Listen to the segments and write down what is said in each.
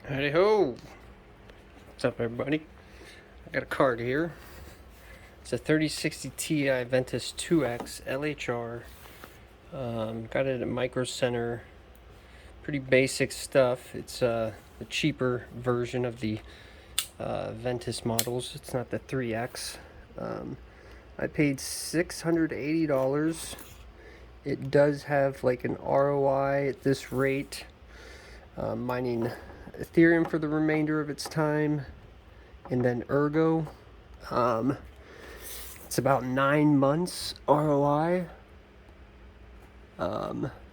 Howdy ho! What's up, everybody? I got a card here. It's a 3060 Ti Ventus 2X LHR. Got it at Micro Center. Pretty basic stuff. It's the cheaper version of the Ventus models. It's not the 3X. I paid $680. It does have like an ROI at this rate. Mining Ethereum for the remainder of its time, and then Ergo. It's about 9 months ROI.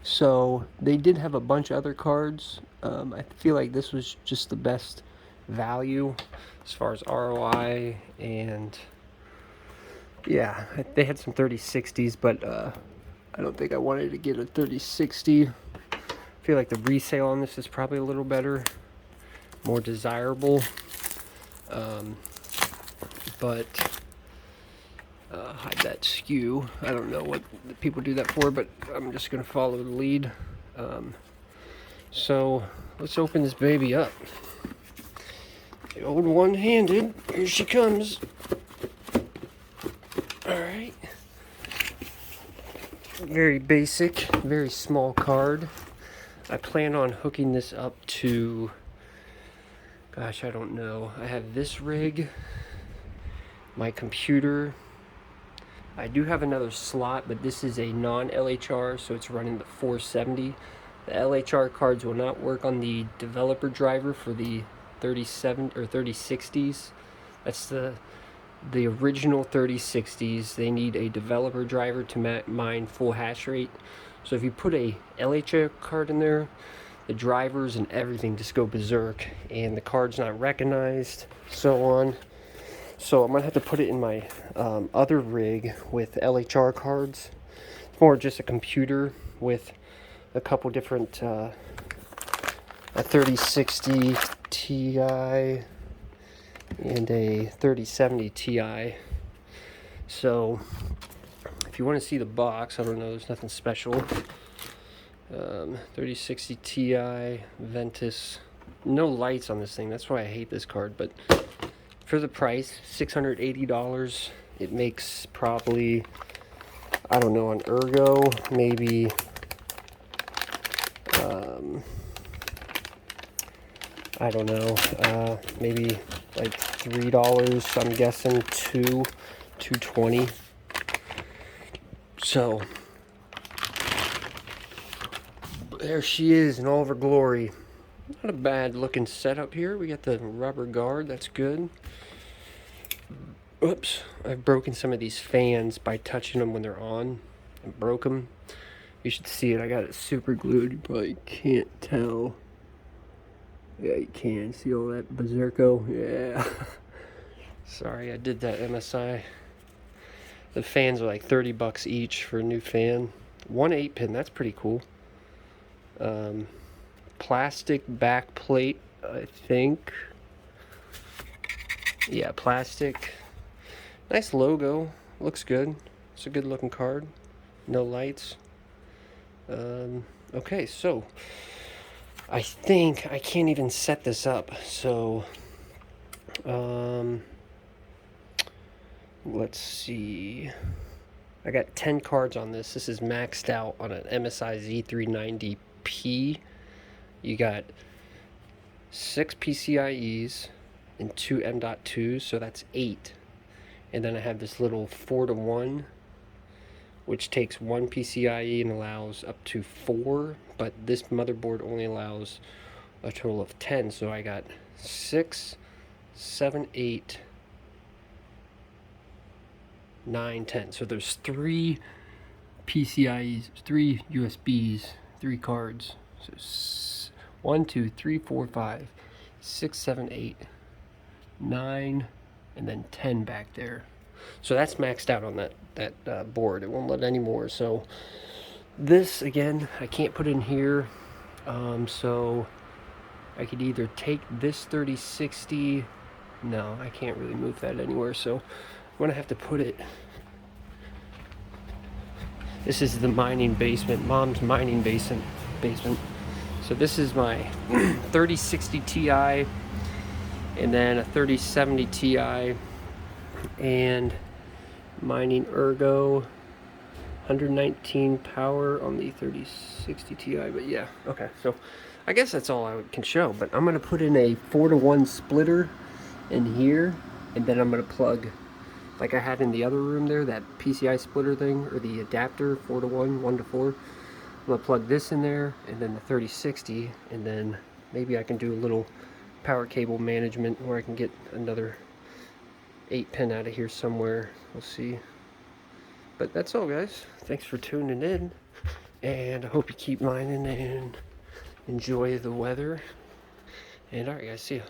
So they did have a bunch of other cards. I feel like this was just the best value as far as ROI, and yeah, they had some 3060s, but I don't think I wanted to get a 3060. I feel like the resale on this is probably a little better, more desirable, but hide that skew. I don't know what people do that for, but I'm just gonna follow the lead. So let's open this baby up. The old one-handed, here she comes. All right, very basic, very small card. I plan on hooking this up to, gosh, I don't know. I have this rig, my computer. I do have another slot, but this is a non-LHR, so it's running the 470. The LHR cards will not work on the developer driver for the 37 or 3060s. That's the original 3060s. They need a developer driver to mine full hash rate. So if you put a LHR card in there, the drivers and everything just go berserk, and the card's not recognized, so on. So I'm gonna have to put it in my other rig with LHR cards. It's more just a computer with a couple different a 3060 Ti and a 3070 Ti. So if you want to see the box, I don't know, there's nothing special. 3060 Ti Ventus. No lights on this thing, that's why I hate this card, but for the price, $680, it makes probably, I don't know, on Ergo, maybe I don't know, maybe like $3. I'm guessing $2.20. So there she is in all of her glory. Not a bad looking setup here. We got the rubber guard, that's good. Oops, I've broken some of these fans by touching them when they're on. I broke them. You should see it. I got it super glued. You probably can't tell. Yeah, you can. See all that berserko? Yeah. Sorry, I did that MSI. The fans are like $30 each for a new fan. 1 8-pin, that's pretty cool. Plastic back plate, I think. Yeah, plastic. Nice logo. Looks good. It's a good looking card. No lights. Okay, so I think I can't even set this up. So let's see. I got 10 cards on this. This is maxed out on an MSI Z390P. You got 6 PCIEs and 2 M.2s, so that's 8. And then I have this little 4-to-1, which takes 1 PCIe and allows up to 4, but this motherboard only allows a total of 10. So I got 6, 7, 8, 9, 10. So there's 3 PCIEs, 3 USBs, 3 cards. So 1, 2, 3, 4, 5, 6, 7, 8, 9, and then 10 back there. So that's maxed out on that board. It won't let any more. So this, again, I can't put in here. So I could either take this 3060. No, I can't really move that anywhere. So I'm gonna have to put it. This is the mining basement, mom's mining basement. So this is my 3060 Ti, and then a 3070 Ti, and mining ergo 119 power on the 3060 Ti. But yeah, okay, so I guess that's all I can show. But I'm gonna put in a 4-to-1 splitter in here, and then I'm gonna plug, like I had in the other room there, that PCI splitter thing, or the adapter, 4-to-1, 1-to-4. I'm gonna plug this in there, and then the 3060, and then maybe I can do a little power cable management where I can get another 8-pin out of here somewhere. We'll see. But that's all, guys. Thanks for tuning in, and I hope you keep mining and enjoy the weather. And alright, guys, see ya.